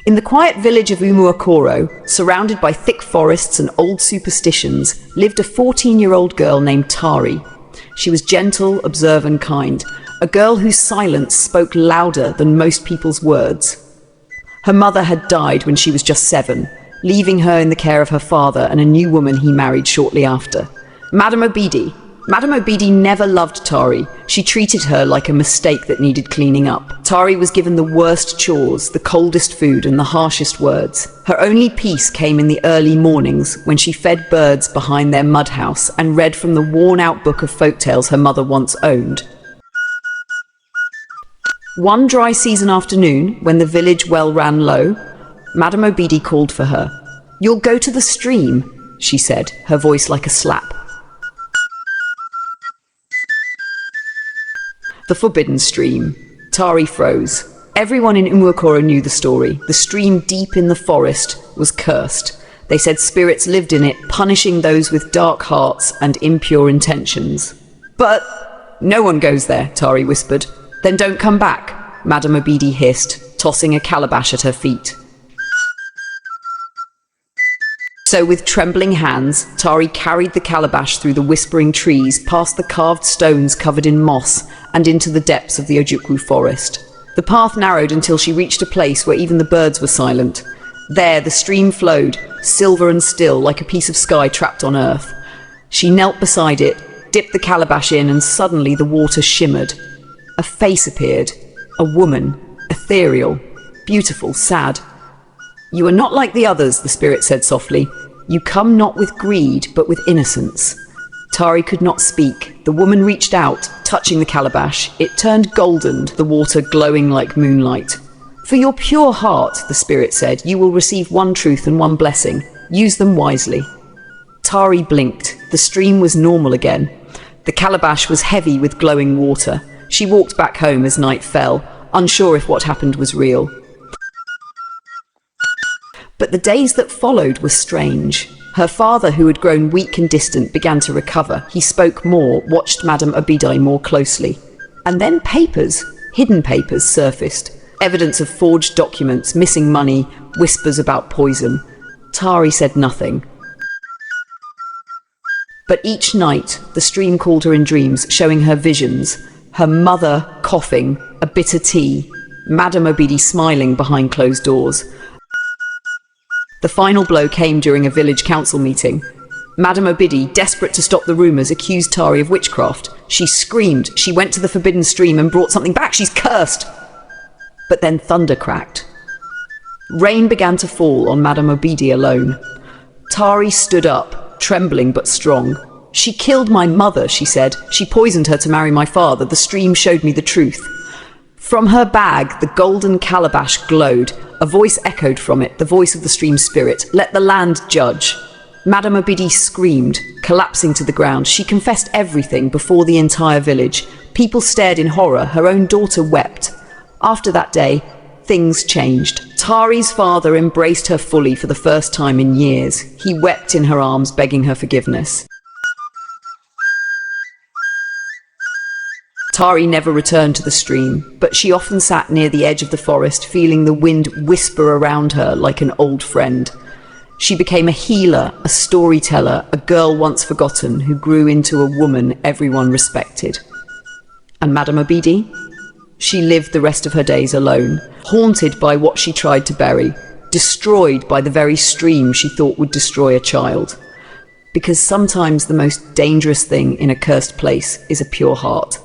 In the quiet village of Umuokoro, surrounded by thick forests and old superstitions, lived a 14-year-old girl named Tari. She was gentle, observant, kind, a girl whose silence spoke louder than most people's words. Her mother had died when she was just 7, leaving her in the care of her father and a new woman he married shortly after. Madame Obidi never loved Tari. She treated her like a mistake that needed cleaning up. Tari was given the worst chores, the coldest food, and the harshest words. Her only peace came in the early mornings when she fed birds behind their mud house and read from the worn-out book of folktales her mother once owned. One dry season afternoon, when the village well ran low, Madame Obidi called for her. "You'll go to the stream," she said, her voice like a slap. The forbidden stream. Tari froze. Everyone in Umuokoro knew the story. The stream deep in the forest was cursed. They said spirits lived in it, punishing those with dark hearts and impure intentions. "But no one goes there," Tari whispered. "Then don't come back," Madame Obidi hissed, tossing a calabash at her feet. So with trembling hands, Tari carried the calabash through the whispering trees, past the carved stones covered in moss, and into the depths of the Ojukwu forest. The path narrowed until she reached a place where even the birds were silent. There, the stream flowed, silver and still, like a piece of sky trapped on earth. She knelt beside it, dipped the calabash in, and suddenly the water shimmered. A face appeared. A woman, ethereal, beautiful, sad. "You are not like the others," the spirit said softly. "You come not with greed, but with innocence." Tari could not speak. The woman reached out, touching the calabash. It turned golden, the water glowing like moonlight. "For your pure heart," the spirit said, "you will receive one truth and one blessing. Use them wisely." Tari blinked. The stream was normal again. The calabash was heavy with glowing water. She walked back home as night fell, unsure if what happened was real. But the days that followed were strange. Her father, who had grown weak and distant, began to recover. He spoke more, watched Madame Obidi more closely. And then papers, hidden papers, surfaced. Evidence of forged documents, missing money, whispers about poison. Tari said nothing. But each night, the stream called her in dreams, showing her visions. Her mother coughing, a bitter tea, Madame Obidi smiling behind closed doors. The final blow came during a village council meeting. Madame Obidi, desperate to stop the rumours, accused Tari of witchcraft. She screamed. She went to the forbidden stream and brought something back. "She's cursed!" But then thunder cracked. Rain began to fall on Madame Obidi alone. Tari stood up, trembling but strong. "She killed my mother," she said. "She poisoned her to marry my father. The stream showed me the truth." From her bag, the golden calabash glowed. A voice echoed from it, the voice of the stream spirit. "Let the land judge." Madame Obidi screamed, collapsing to the ground. She confessed everything before the entire village. People stared in horror. Her own daughter wept. After that day, things changed. Tari's father embraced her fully for the first time in years. He wept in her arms, begging her forgiveness. Tari never returned to the stream, but she often sat near the edge of the forest, feeling the wind whisper around her like an old friend. She became a healer, a storyteller, a girl once forgotten who grew into a woman everyone respected. And Madame Obidi? She lived the rest of her days alone, haunted by what she tried to bury, destroyed by the very stream she thought would destroy a child. Because sometimes the most dangerous thing in a cursed place is a pure heart.